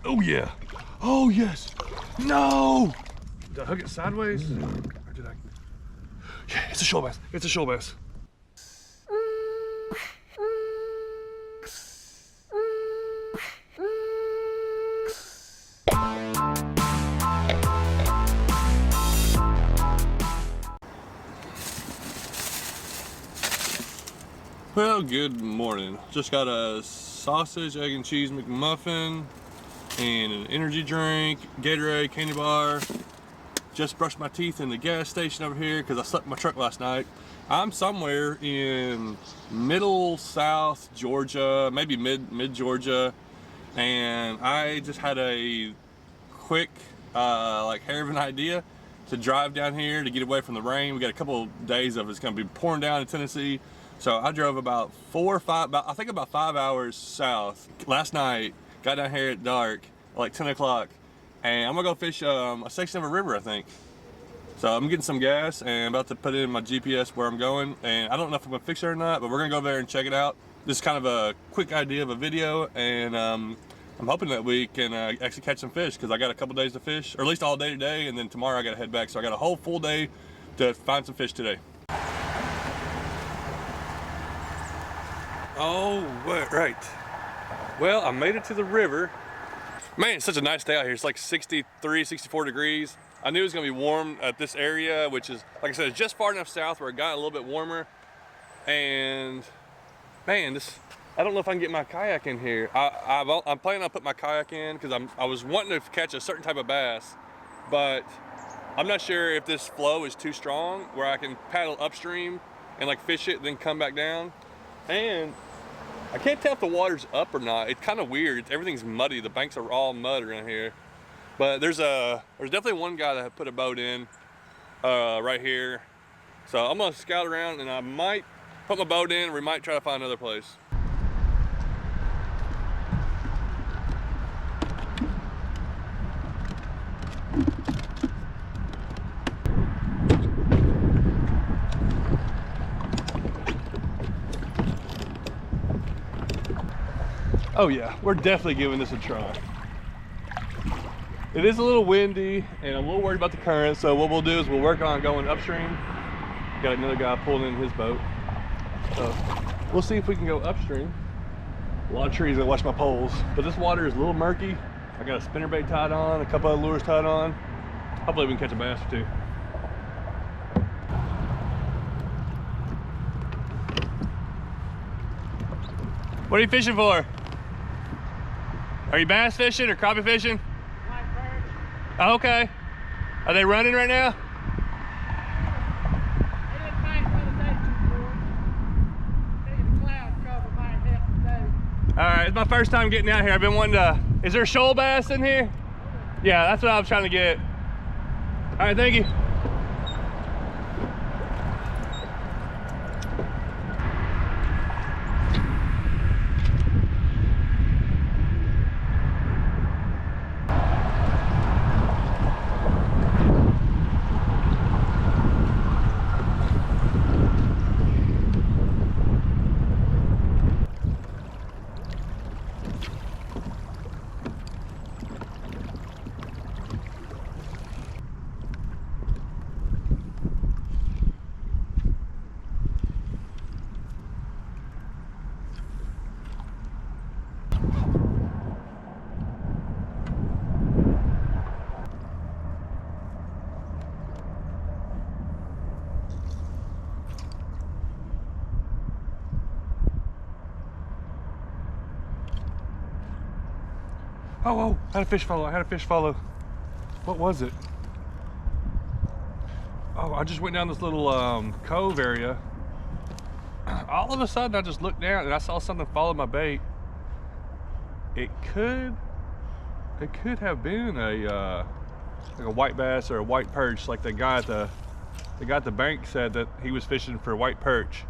Oh yeah. Oh yes. No. Did I hook it sideways? Or did I? Yeah, it's a shoal bass. It's a shoal bass. Well, good morning. Just got a sausage, egg and cheese McMuffin and an energy drink, Gatorade, candy bar. Just brushed my teeth in the gas station over here because I slept in my truck last night. I'm somewhere in middle south Georgia, maybe mid Georgia, and I just had a quick like hair of an idea to drive down here to get away from the rain. We got a couple of days of it's going to be pouring down in Tennessee. So I drove about 5 hours south last night, got down here at dark, like 10 o'clock, and I'm gonna go fish a section of a river, I think. So I'm getting some gas and I'm about to put in my GPS where I'm going, and I don't know if I'm gonna fix it or not, but we're gonna go there and check it out. This is kind of a quick idea of a video, and I'm hoping that we can actually catch some fish, because I got a couple days to fish, or at least all day today, and then tomorrow I gotta head back. So I got a whole full day to find some fish today. Oh, right. Well, I made it to the river. Man, it's such a nice day out here. It's like 63, 64 degrees. I knew it was gonna be warm at this area, which is, like I said, it's just far enough south where it got a little bit warmer. And man, I don't know if I can get my kayak in here. I'm planning on putting my kayak in because I was wanting to catch a certain type of bass, but I'm not sure if this flow is too strong where I can paddle upstream and like fish it, then come back down. And I can't tell if the water's up or not. It's kind of weird. Everything's muddy. The banks are all mud around here. But there's definitely one guy that put a boat in right here. So I'm gonna scout around, and I might put my boat in, or we might try to find another place. Oh yeah, we're definitely giving this a try. It is a little windy and I'm a little worried about the current, so what we'll do is we'll work on going upstream. Got another guy pulling in his boat. So we'll see if we can go upstream. A lot of trees that watch my poles, but this water is a little murky. I got a spinnerbait tied on, a couple of lures tied on. Hopefully we can catch a bass or two. What are you fishing for? Are you bass fishing or crappie fishing? Oh, okay. Are they running right now? All right, it's my first time getting out here. I've been wanting to, is there shoal bass in here? Yeah, that's what I was trying to get. All right, thank you. Oh, I had a fish follow, What was it? Oh, I just went down this little cove area. All of a sudden I just looked down and I saw something follow my bait. It could have been like a white bass or a white perch, like the guy at the bank said that he was fishing for white perch.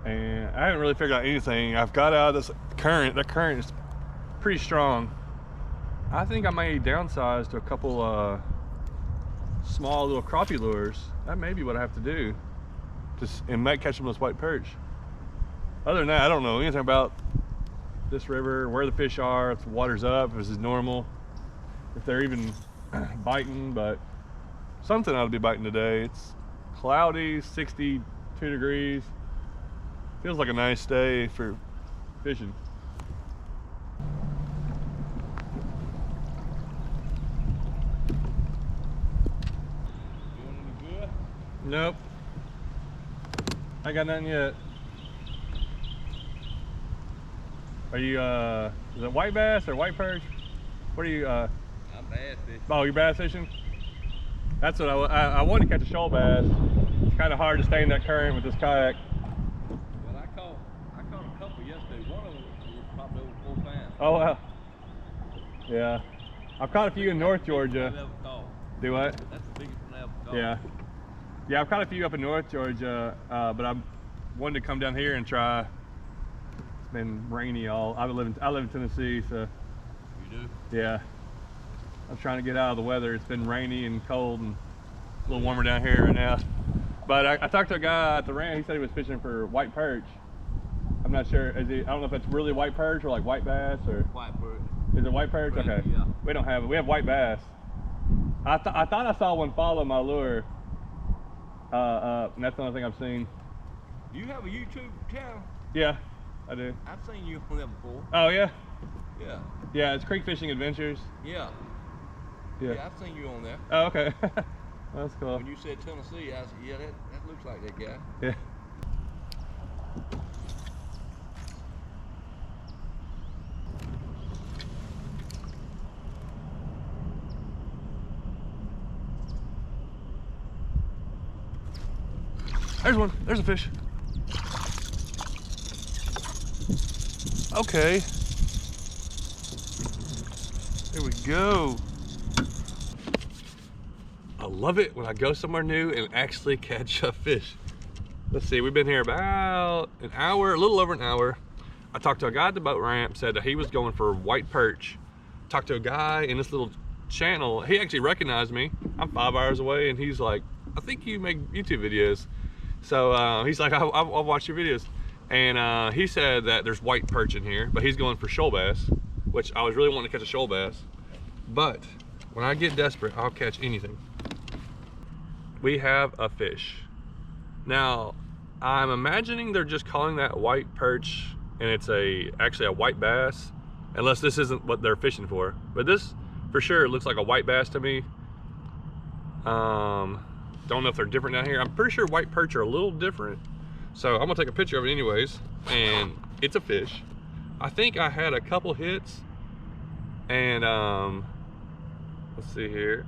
And I haven't really figured out anything. I've got out of this current. The current is pretty strong. I think I may downsize to a couple small little crappie lures. That may be what I have to do, and might catch them with white perch. Other than that, I don't know anything about this river, where the fish are, if the water's up, if this is normal, if they're even biting, but something ought to be biting today. It's cloudy, 62 degrees. Feels like a nice day for fishing. Nope. I got nothing yet. Are you, is it white bass or white perch? What are you, I'm bass fishing. Oh, you're bass fishing? That's what I wanted to catch a shoal bass. It's kind of hard to stay in that current with this kayak. Well, I caught a couple yesterday. One of them was probably over 4 pounds. Oh, wow. Yeah. I've caught a few in North Georgia. Do what? That's the biggest one I ever caught. Yeah. Yeah, I've caught a few up in North Georgia, but I wanted to come down here and try. It's been rainy I live in Tennessee, so. You do? Yeah. I'm trying to get out of the weather. It's been rainy and cold and a little warmer down here right now. But I talked to a guy at the ranch. He said he was fishing for white perch. I'm not sure. I don't know if it's really white perch or like white bass or. White perch. Is it white perch? Okay. Yeah. We don't have it. We have white bass. I thought I saw one follow my lure. And that's the only thing I've seen. You have a YouTube channel? Yeah, I do. I've seen you on there before. Oh yeah? Yeah. Yeah, it's Creek Fishing Adventures. Yeah. Yeah. Yeah, I've seen you on there. Oh, okay. That's cool. When you said Tennessee, I said, yeah, that looks like that guy. Yeah. There's one. There's a fish. Okay. There we go. I love it when I go somewhere new and actually catch a fish. Let's see, we've been here about an hour, a little over an hour. I talked to a guy at the boat ramp, said that he was going for white perch. Talked to a guy in this little channel. He actually recognized me. I'm 5 hours away, and he's like, I think you make YouTube videos. So he's like, I'll watch your videos. And he said that there's white perch in here, but he's going for shoal bass, which I was really wanting to catch a shoal bass. But when I get desperate, I'll catch anything. We have a fish. Now, I'm imagining they're just calling that white perch, and it's actually a white bass, unless this isn't what they're fishing for. But this, for sure, looks like a white bass to me. Don't know if they're different down here. I'm pretty sure white perch are a little different. So I'm gonna take a picture of it anyways, and it's a fish. I think I had a couple hits, and let's see here.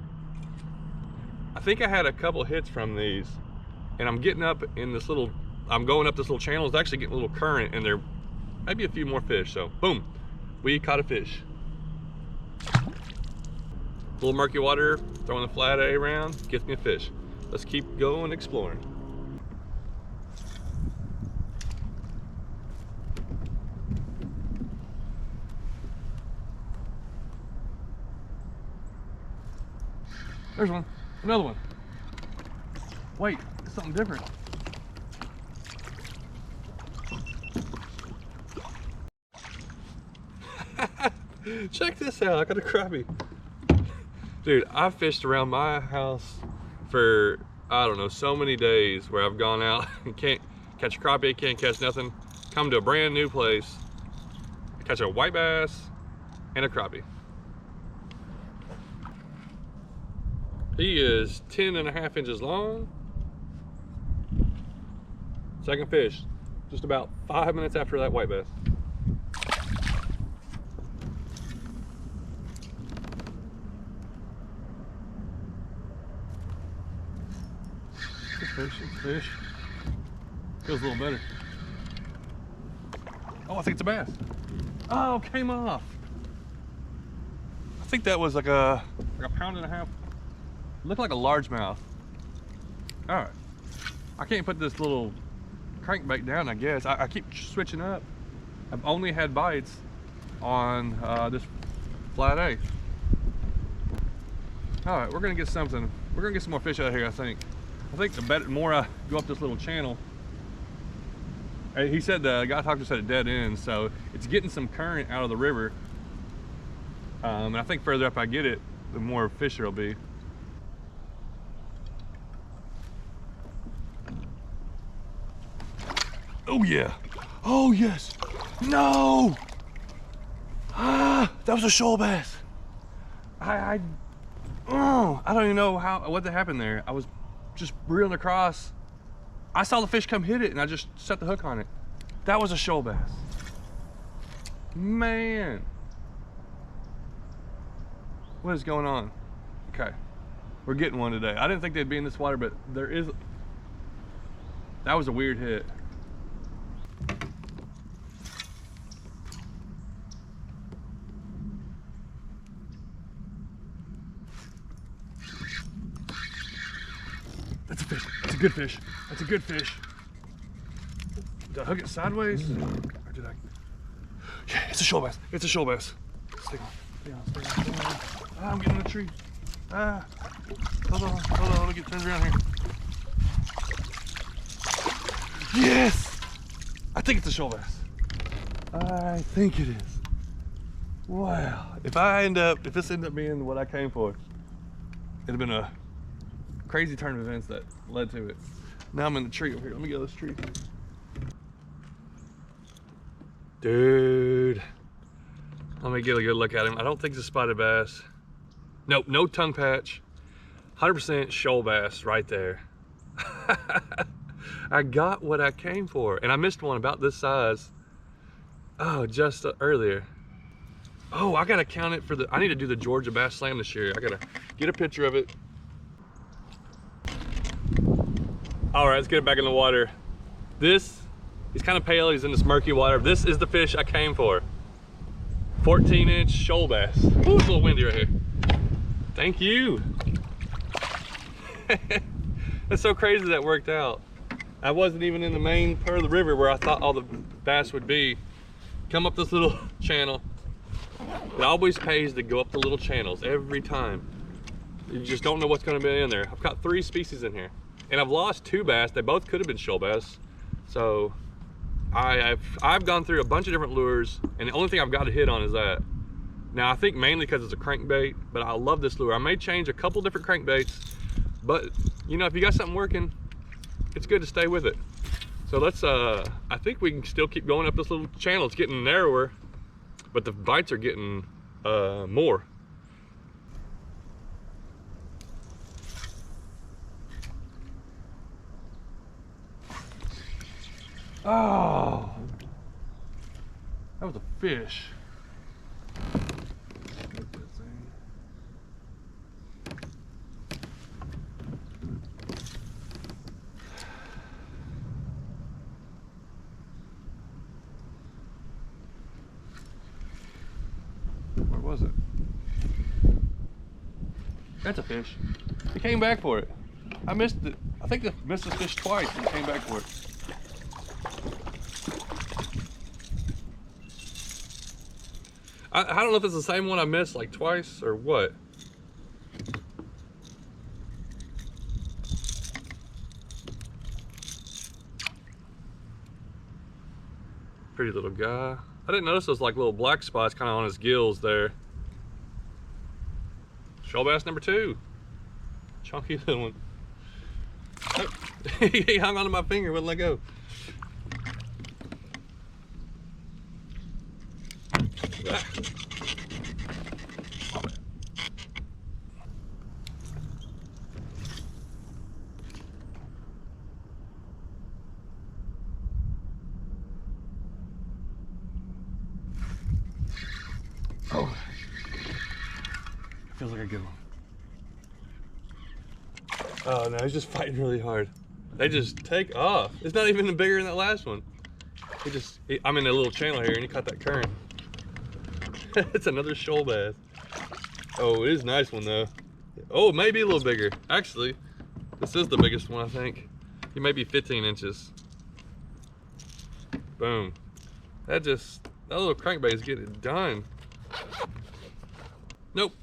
I think I had a couple hits from these, and I'm getting up in this little, I'm going up this little channel. It's actually getting a little current, and there might be a few more fish. So boom, we caught a fish. Little murky water, throwing the flat A around, gets me a fish. Let's keep going exploring. There's one, another one. Wait, it's something different. Check this out, I got a crappie. Dude, I've fished around my house for, I don't know, so many days where I've gone out and can't catch a crappie, can't catch nothing. Come to a brand new place, catch a white bass and a crappie. He is 10.5 inches long. Second fish, just about 5 minutes after that white bass. Fish. Feels a little better. Oh, I think it's a bass. Oh, came off. I think that was like a 1.5 pounds. Looked like a largemouth. All right. I can't put this little crankbait down, I guess. I keep switching up. I've only had bites on this flat A. All right, we're gonna get something. We're gonna get some more fish out of here, I think. I think the more I go up this little channel, He said the guy talked to us at a dead end, so it's getting some current out of the river. And I think further up I get it, the more fish there'll be. Oh yeah. Oh yes. No. Ah, that was a shoal bass. I don't even know what happened there. I was just reeling across. I saw the fish come hit it and I just set the hook on it. That was a shoal bass. Man. What is going on? Okay. We're getting one today. I didn't think they'd be in this water, but there is. That was a weird hit. That's a fish. That's a good fish. That's a good fish. Did I hook it sideways? Or did I? Yeah, it's a shoal bass. It's a shoal bass. Stay on. Stay on. Stay on. Stay on. Ah, I'm getting in the tree. Ah. Hold on. Hold on. Let me get turned around here. Yes! I think it's a shoal bass. I think it is. Wow. If this ended up being what I came for, it'd have been a crazy turn of events that led to it. Now I'm in the tree over here. Let me get this tree. Dude. Let me get a good look at him. I don't think it's a spotted bass. Nope, no tongue patch. 100% shoal bass right there. I got what I came for. And I missed one about this size. Oh, just earlier. Oh, I gotta count it for I need to do the Georgia Bass Slam this year. I gotta get a picture of it. All right, let's get it back in the water. He's kind of pale, he's in this murky water. This is the fish I came for. 14-inch shoal bass. Ooh, it's a little windy right here. Thank you. That's so crazy that worked out. I wasn't even in the main part of the river where I thought all the bass would be. Come up this little channel. It always pays to go up the little channels every time. You just don't know what's gonna be in there. I've got 3 species in here. And I've lost 2 bass. They both could have been shoal bass. So I've gone through a bunch of different lures, and the only thing I've got a hit on is that. Now I think mainly because it's a crankbait, but I love this lure. I may change a couple different crankbaits, but you know, if you got something working, it's good to stay with it. So let's, I think we can still keep going up this little channel. It's getting narrower, but the bites are getting more. Oh, that was a fish. Where was it? That's a fish. He came back for it. I missed it. I think I missed this fish twice and came back for it. I don't know if it's the same one I missed like twice or what. Pretty little guy. I didn't notice those like little black spots kind of on his gills there. Shoal bass number 2. Chunky little one. Oh, he hung onto my finger, wouldn't let go. Ah. Oh, feels like a good one. Oh no, he's just fighting really hard. They just take off. It's not even bigger than that last one. I'm in a little channel here and he caught that current. It's another shoal bass. Oh, it is a nice one though. Oh, maybe a little bigger. Actually, this is the biggest one I think. He may be 15 inches. Boom. That little crankbait is getting it done. Nope.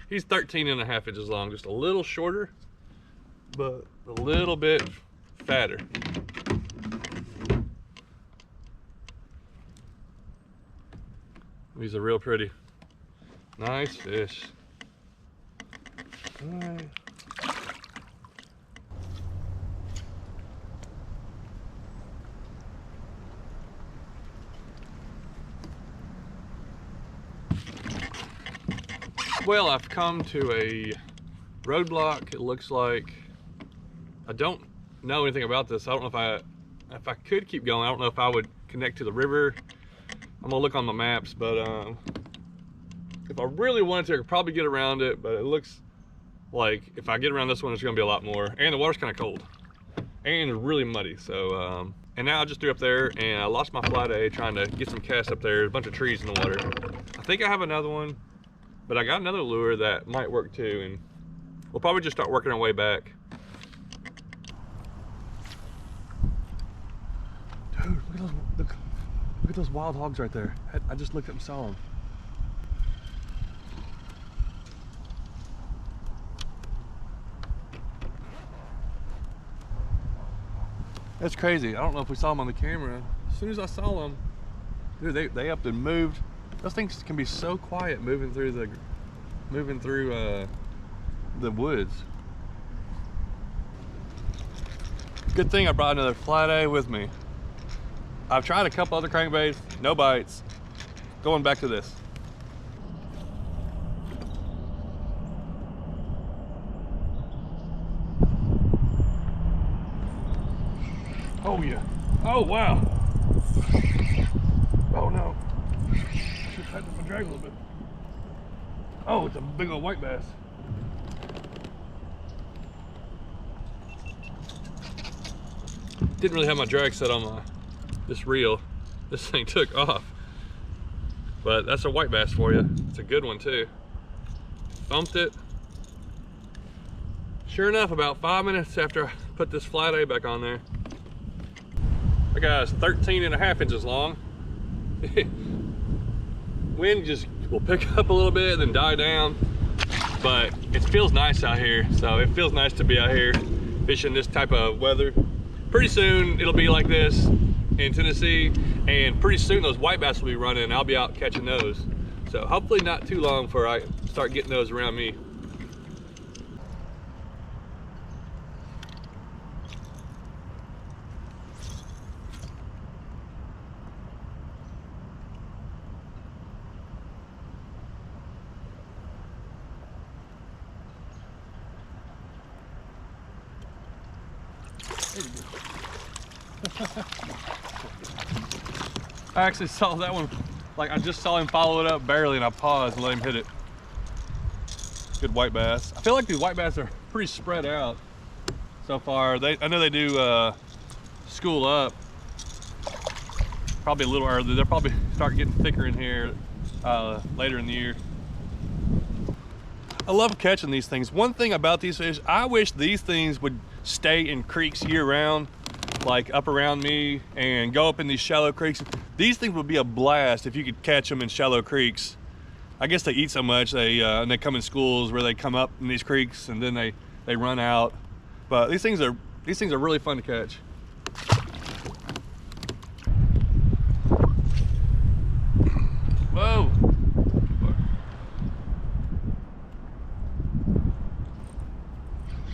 He's 13.5 inches long, just a little shorter, but a little bit fatter. These are real pretty. Nice fish. All right. Well, I've come to a roadblock. It looks like I don't know anything about this. I don't know if I could keep going. I don't know if I would connect to the river. I'm gonna look on the maps, but if I really wanted to, I could probably get around it. But it looks like if I get around this one, it's gonna be a lot more. And the water's kind of cold and really muddy. So, and now I just threw up there and I lost my fly day trying to get some casts up there. A bunch of trees in the water. I think I have another one. But I got another lure that might work too, and we'll probably just start working our way back. Dude, look at those wild hogs right there. I just looked up and saw them. That's crazy. I don't know if we saw them on the camera. As soon as I saw them, dude, they upped and moved. Those things can be so quiet moving through the woods. Good thing I brought another fly day with me. I've tried a couple other crankbaits, no bites. Going back to this. Oh yeah. Oh wow. Oh no. Tighten up my drag a little bit. Oh, it's a big old white bass. Didn't really have my drag set on this reel. This thing took off. But that's a white bass for you. It's a good one too. Thumped it. Sure enough, about 5 minutes after I put this flat A back on there, that guy's 13.5 inches long. Wind just will pick up a little bit and then die down, but it feels nice out here. So it feels nice to be out here fishing this type of weather. Pretty soon it'll be like this in Tennessee, and pretty soon those white bass will be running and I'll be out catching those. So hopefully not too long before I start getting those around me. There you go. I actually saw that one, like I just saw him follow it up barely and I paused and let him hit it. Good white bass. I feel like these white bass are pretty spread out so far. I know they do school up probably a little early. They'll probably start getting thicker in here later in the year. I love catching these things. One thing about these fish, I wish these things would stay in creeks year round, like up around me, and go up in these shallow creeks. These things would be a blast if you could catch them in shallow creeks. I guess they eat so much, and they come in schools where they come up in these creeks and then they run out. But these things are really fun to catch. Whoa.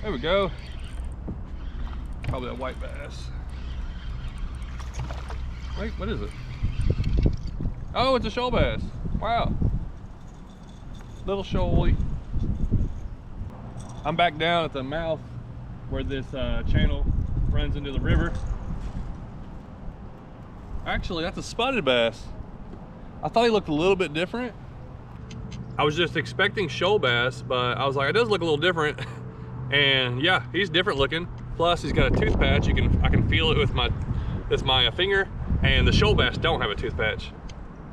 There we go. Probably a white bass. Wait, what is it? Oh, it's a shoal bass. Wow. Little shoaly. I'm back down at the mouth where this channel runs into the river. Actually, that's a spotted bass. I thought he looked a little bit different. I was just expecting shoal bass, but I was like, it does look a little different. And yeah, he's different looking. Plus, he's got a tooth patch. I can feel it with my finger. And the shoal bass don't have a tooth patch.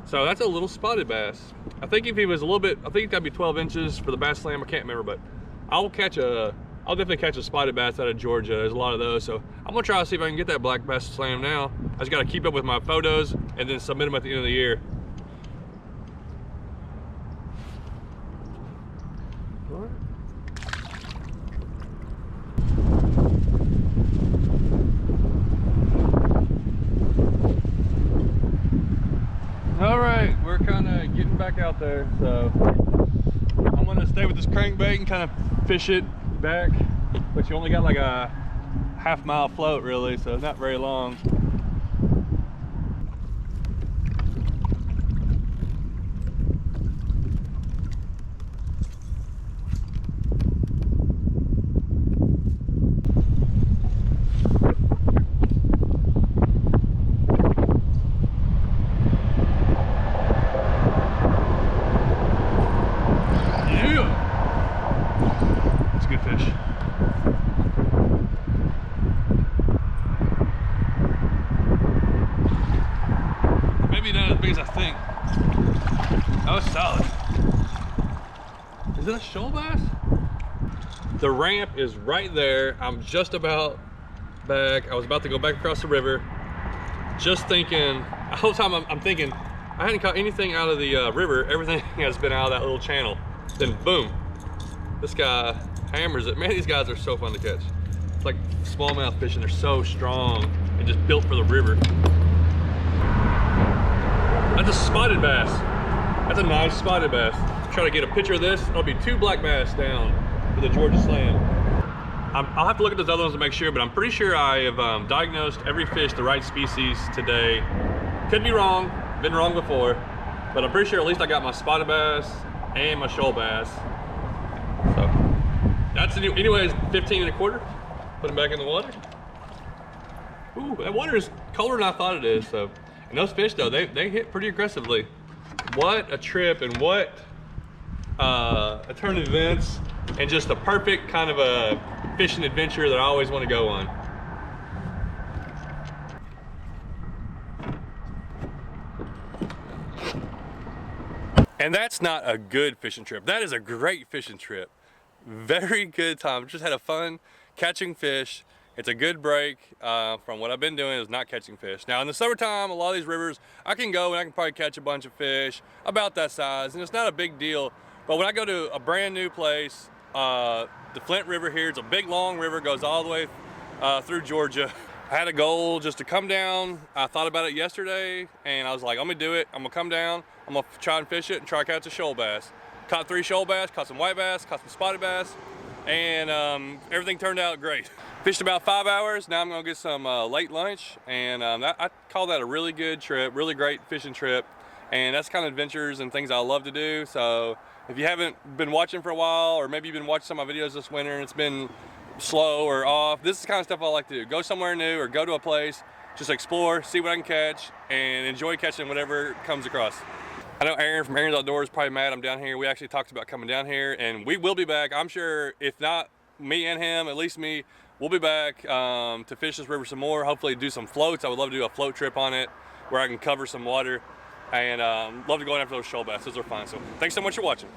So that's a little spotted bass. I think if he was a little bit, I think he's got to be 12 inches for the bass slam. I can't remember, but I'll definitely catch a spotted bass out of Georgia. There's a lot of those. So I'm gonna try to see if I can get that black bass slam now. I just got to keep up with my photos and then submit them at the end of the year. All right, we're kind of getting back out there, so I'm gonna stay with this crankbait and kind of fish it back, but you only got like a half-mile float really, so not very long. Is it a shoal bass? The ramp is right there. I'm just about back. I was about to go back across the river. Just thinking, the whole time I'm thinking, I hadn't caught anything out of the river. Everything has been out of that little channel. Then boom, this guy hammers it. Man, these guys are so fun to catch. It's like smallmouth fishing. They're so strong and just built for the river. That's a spotted bass. That's a nice spotted bass. Try to get a picture of this. It'll be 2 black bass down for the Georgia Slam. I'll have to look at those other ones to make sure, but I'm pretty sure I have diagnosed every fish the right species today. Could be wrong, been wrong before, but I'm pretty sure at least I got my spotted bass and my shoal bass. So that's the new, anyways, 15 1/4. Put them back in the water. Ooh, that water is colder than I thought it is. So, and those fish though, they hit pretty aggressively. What a trip, and what a turn of events, and just a perfect kind of a fishing adventure that I always want to go on. And that's not a good fishing trip. That is a great fishing trip. Very good time. Just had a fun catching fish. It's a good break from what I've been doing is not catching fish. Now in the summertime, a lot of these rivers, I can go and I can probably catch a bunch of fish about that size, and it's not a big deal. But when I go to a brand new place, the Flint River here, it's a big long river, goes all the way through Georgia. I had a goal just to come down. I thought about it yesterday and I was like, I'm gonna do it. I'm gonna come down, I'm gonna try and fish it and try to catch a shoal bass. Caught 3 shoal bass, caught some white bass, caught some spotted bass, and everything turned out great. Fished about 5 hours. Now I'm gonna get some late lunch, and I call that a really good trip, really great fishing trip. And that's kind of adventures and things I love to do. So if you haven't been watching for a while, or maybe you've been watching some of my videos this winter and it's been slow or off, this is the kind of stuff I like to do. Go somewhere new or go to a place, just explore, see what I can catch, and enjoy catching whatever comes across. I know Aaron from Aaron's Outdoors is probably mad I'm down here. We actually talked about coming down here, and we will be back. I'm sure if not me and him, at least me, we'll be back to fish this river some more, hopefully do some floats. I would love to do a float trip on it where I can cover some water, and love to go in after those shoal bass. Those are fun. So thanks so much for watching.